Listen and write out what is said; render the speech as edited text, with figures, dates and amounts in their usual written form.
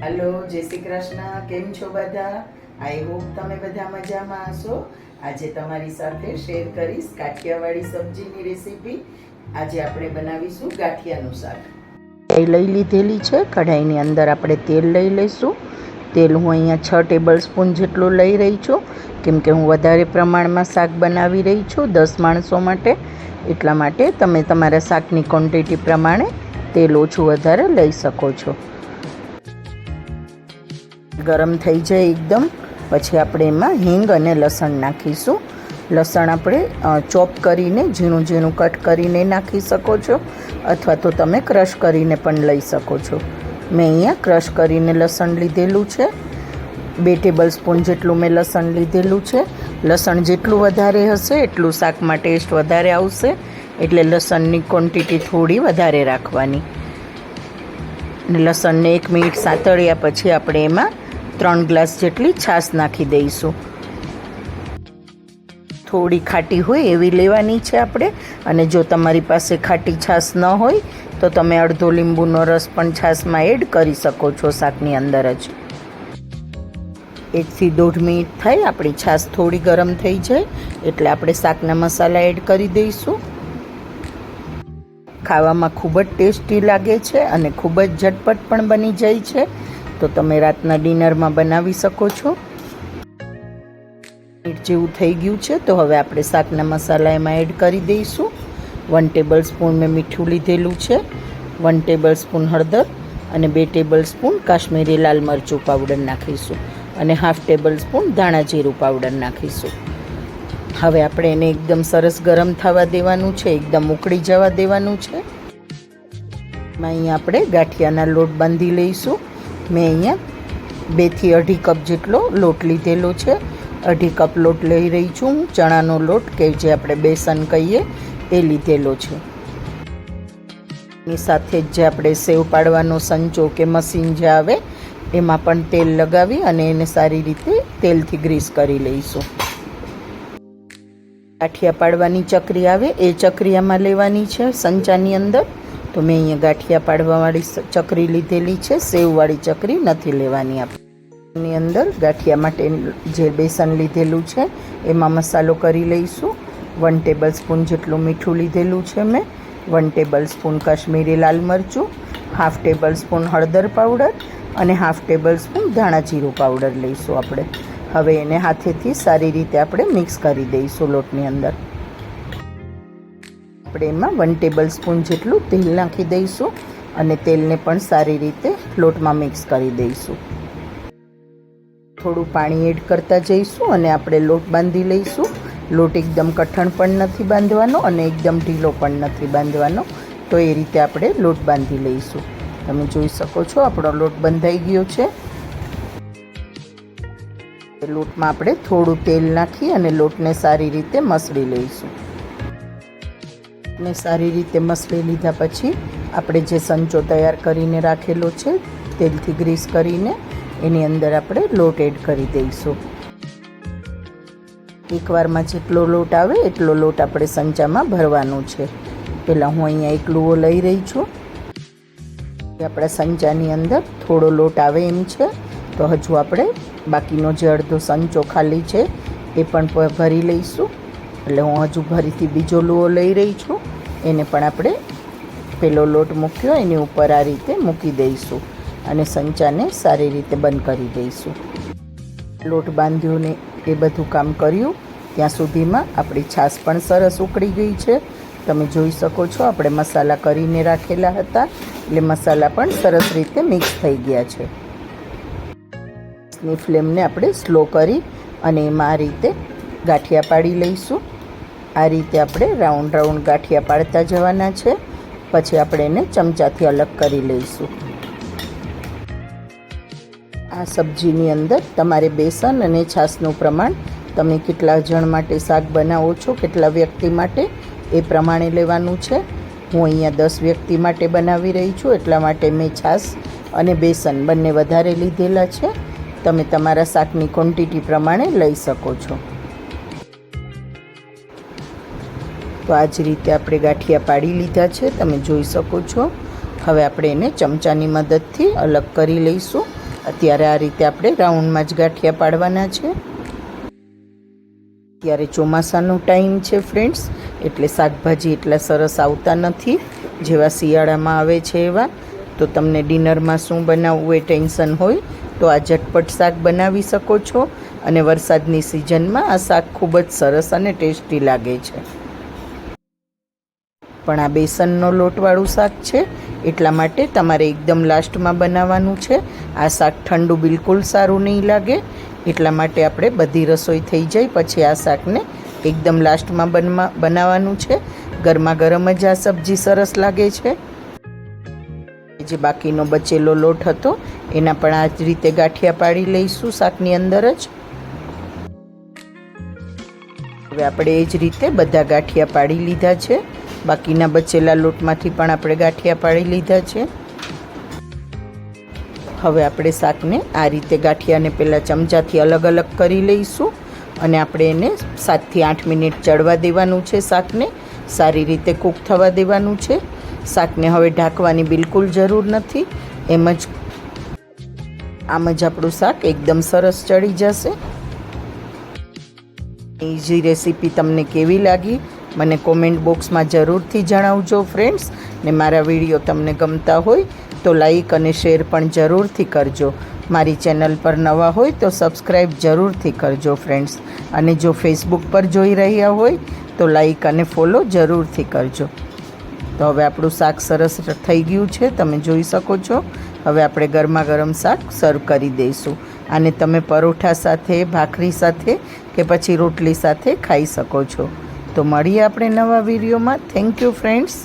Hello जय श्री कृष्ण। केम छो बधा? आई होप तमे बधा मजामां हशो। आजे तमारी साथे शेर करीश काठियावाड़ी सब्जीनी रेसिपी। आजे आपणे बनावीशुं गाठियानुं शाक। लई लीधेली छे। कढ़ाईनी अंदर आपणे तेल लई लईशुं। तेल हूँ अहींया 6 टेबल स्पून जेटલું લઈ રહી છું, કેમ કે હું વધારે પ્રમાણમાં શાક બનાવી રહી છું 10 માણસો માટે। એટલા માટે તમે તમારા શાકની ક્વોન્ટિટી પ્રમાણે તેલ ઓછું વધારે લઈ શકો છો। गरम थई जाए एकदम पछी आपणे एमां हींग अने लसण नाखीशुं। लसण आपणे चॉप करीने झीणुं झीणुं कट करीने नाखी शको छो, अथवा तो तमे क्रश करीने पण लई शको छो। मैं अहींया क्रश करीने लसण लीधेलुं छे। 2 टेबल स्पून जेटલું मैं लसण लीधेलुं छे। लसण जेटલું વધારે हशे एटલું શાકમાં टेस्ट વધારે आवशे, એટલે લસણની ક્વોન્ટિટી થોડી વધારે રાખવાની। લસણને 1 મિનિટ સાતળ્યા પછી આપણે એમાં 3 ગ્લાસ જેટલી છાશ નાખી દઈશું। થોડી ખાટી હોય એવી લેવાની છે આપણે, અને જો તમારી પાસે ખાટી છાશ ન હોય તો તમે અડધો લીંબુનો રસ પણ છાશમાં એડ કરી શકો છો શાકની અંદર જ। 1 થી 1.5 મિનિટ થાય આપણી છાશ થોડી ગરમ થઈ જાય એટલે આપણે શાકના મસાલા એડ કરી દઈશું। ખાવામાં ખૂબ જ ટેસ્ટી લાગે છે અને ખૂબ જ ઝટપટ પણ બની જાય છે, તો તમે રાતના ડિનરમાં બનાવી શકો છો। મિનિટ જેવું થઈ ગયું છે તો હવે આપણે શાકના મસાલા એમાં એડ કરી દઈશું। 1 ટેબલ સ્પૂન મેં મીઠું લીધેલું છે, 1 ટેબલ સ્પૂન હળદર અને 2 ટેબલ સ્પૂન કાશ્મીરી લાલ મરચું પાવડર નાખીશું, અને 1/2 ટેબલ સ્પૂન ધાણા જીરું પાવડર નાખીશું। હવે આપણે એને એકદમ સરસ ગરમ થવા દેવાનું છે, એકદમ ઉકળી જવા દેવાનું છે। અહીંયા આપણે ગાંઠિયાના લોટ બાંધી લઈશું। मैं अहींया 2 થી 2.5 कप જેટલો લોટ લીધેલો છે। 2.5 કપ લોટ લઈ રહી છું। ચણાનો લોટ કે જે આપણે બેસન કહીએ એ લીધેલો છે। એની સાથે જ જે આપણે સેવ પાડવાનો સંચો કે મશીન જે આવે એમાં પણ તેલ લગાવી અને એને સારી રીતે તેલથી ગ્રીસ કરી લઈશું। ગાંઠિયા પાડવાની ચકરી આવે એ ચકરીયામાં લેવાની છે સંચાની અંદર। તો મેં અહીંયા ગાંઠિયા પાડવાવાળી ચકરી લીધેલી છે, સેવવાળી ચકરી નથી લેવાની। આપણી અંદર ગાંઠિયા માટે જે બેસન લીધેલું છે એમાં મસાલો કરી લઈશું। 1 ટેબલ સ્પૂન જેટલું મીઠું લીધેલું છે મેં, 1 ટેબલ સ્પૂન કાશ્મીરી લાલ મરચું, 1/2 ટેબલ સ્પૂન હળદર પાવડર અને 1/2 ટેબલ સ્પૂન ધાણા જીરું પાવડર લઈશું આપણે। હવે એને હાથેથી સારી રીતે આપણે મિક્સ કરી દઈશું લોટની અંદર। આપણે એમાં 1 ટેબલ સ્પૂન જેટલું તેલ નાખી દઈશું અને તેલને પણ સારી રીતે લોટમાં મિક્સ કરી દઈશું। થોડું પાણી એડ કરતા જઈશું અને આપણે લોટ બાંધી લઈશું। લોટ એકદમ કઠણ પણ નથી બાંધવાનો અને એકદમ ઢીલો પણ નથી બાંધવાનો, તો એ રીતે આપણે લોટ બાંધી લઈશું। તમે જોઈ શકો છો આપણો લોટ બંધાઈ ગયો છે। લોટમાં આપણે થોડું તેલ નાખી અને લોટને સારી રીતે મસળી લઈશું। ને સારી રીતે મસળી લીધા પછી આપણે જે સંચો તૈયાર કરીને રાખેલો છે તેલથી ગ્રીસ કરીને એની અંદર આપણે લોટ એડ કરી દઈશું। એકવારમાં જેટલો લોટ આવે એટલો લોટ આપણે સંચામાં ભરવાનો છે। પહેલાં હું અહીંયા એક લુઓ લઈ રહી છું। આપણા સંચાની અંદર થોડો લોટ આવે એમ છે, તો હજુ આપણે બાકીનો જે અડધો સંચો ખાલી છે એ પણ ભરી લઈશું। એટલે હું હજુ ફરીથી બીજો લુઓ લઈ રહી છું, એને પણ આપણે પેલો લોટ મૂક્યો એની ઉપર આ રીતે મૂકી દઈશું અને સંચાને સારી રીતે બંધ કરી દઈશું। લોટ બાંધ્યો ને એ બધું કામ કર્યું ત્યાં સુધીમાં આપણી છાશ પણ સરસ ઉકળી ગઈ છે। તમે જોઈ શકો છો આપણે મસાલા કરીને રાખેલા હતા એટલે મસાલા પણ સરસ રીતે મિક્સ થઈ ગયા છે। ની ફ્લેમને આપણે સ્લો કરી અને એમાં આ રીતે ગાંઠિયા પાડી લઈશું। આ રીતે આપણે રાઉન્ડ રાઉન્ડ ગાંઠિયા પાડતા જવાના છે, પછી આપણે એને ચમચાથી અલગ કરી લઈશું। આ સબ્જીની અંદર તમારે બેસન અને છાશનું પ્રમાણ તમે કેટલા જણ માટે શાક બનાવો છો, કેટલા વ્યક્તિ માટે એ પ્રમાણે લેવાનું છે। હું અહીંયા 10 વ્યક્તિ માટે બનાવી રહી છું, એટલા માટે મેં છાશ અને બેસન બંને વધારે લીધેલા છે। તમે તમારા શાકની ક્વોન્ટિટી પ્રમાણે લઈ શકો છો। તો આ જ રીતે આપણે ગાંઠિયા પાડી લીધા છે, તમે જોઈ શકો છો। હવે આપણે એને ચમચાની મદદથી અલગ કરી લઈશું અત્યારે આ રીતે આપણે રાઉન્ડમાં જ ગાંઠિયા પાડવાના છે. અત્યારે ચોમાસાનો ટાઈમ છે ફ્રેન્ડ્સ, એટલે શાકભાજી એટલા સરસ આવતા નથી જેવા શિયાળામાં આવે છે એવા. તો તમને ડિનરમાં શું બનાવવું એ ટેન્શન હોય તો આ ઝટપટ શાક બનાવી શકો છો. અને વરસાદની સિઝનમાં આ શાક ખૂબ જ સરસ અને ટેસ્ટી લાગે છે. પણ આ બેસનનો લોટવાળું શાક છે એટલા માટે તમારે એકદમ લાસ્ટમાં બનાવવાનું છે. આ શાક ઠંડુ બિલકુલ સારું નહીં લાગે, એટલા માટે આપણે બધી રસોઈ થઈ જાય પછી આ શાકને એકદમ લાસ્ટમાં બનાવવાનું છે. ગરમા ગરમ જ આ સબ્જી સરસ લાગે છે. જે બાકીનો બચેલો લોટ હતો એના પણ આ જ રીતે ગાંઠિયા પાડી લઈશું શાકની અંદર જ. હવે આપણે એ જ રીતે બધા ગાંઠિયા પાડી લીધા છે. બાકીના બચેલા લોટમાંથી પણ આપણે ગાંઠિયા પાડી લીધા છે. હવે આપણે શાકને આ રીતે ગાંઠિયાને પહેલાં ચમચાથી અલગ અલગ કરી લઈશું અને આપણે એને 7 થી 8 મિનિટ ચડવા દેવાનું છે. શાકને સારી રીતે કૂક થવા દેવાનું છે. શાકને હવે ઢાંકવાની બિલકુલ જરૂર નથી, આમ જ આપણું શાક એકદમ સરસ ચડી જશે. ઇઝી રેસીપી તમને કેવી લાગી મને કોમેન્ટ બોક્સમાં જરૂરથી જણાવજો ફ્રેન્ડ્સ. ને મારા વિડીયો તમને ગમતા હોય તો લાઈક અને શેર પણ જરૂરથી કરજો. મારી ચેનલ પર નવા હોય તો સબસ્ક્રાઈબ જરૂરથી કરજો ફ્રેન્ડ્સ. અને જો ફેસબુક પર જોઈ રહ્યા હોય તો લાઈક અને ફોલો જરૂરથી કરજો. તો હવે આપણું શાક સરસ થઈ ગયું છે, તમે જોઈ શકો છો. હવે આપણે ગરમા ગરમ શાક સર્વ કરી દઈશું. આને તમે પરોઠા સાથે, ભાખરી સાથે કે પછી રોટલી સાથે ખાઈ શકો છો. તો મળીએ આપણે નવા વિડીયોમાં. Thank you friends.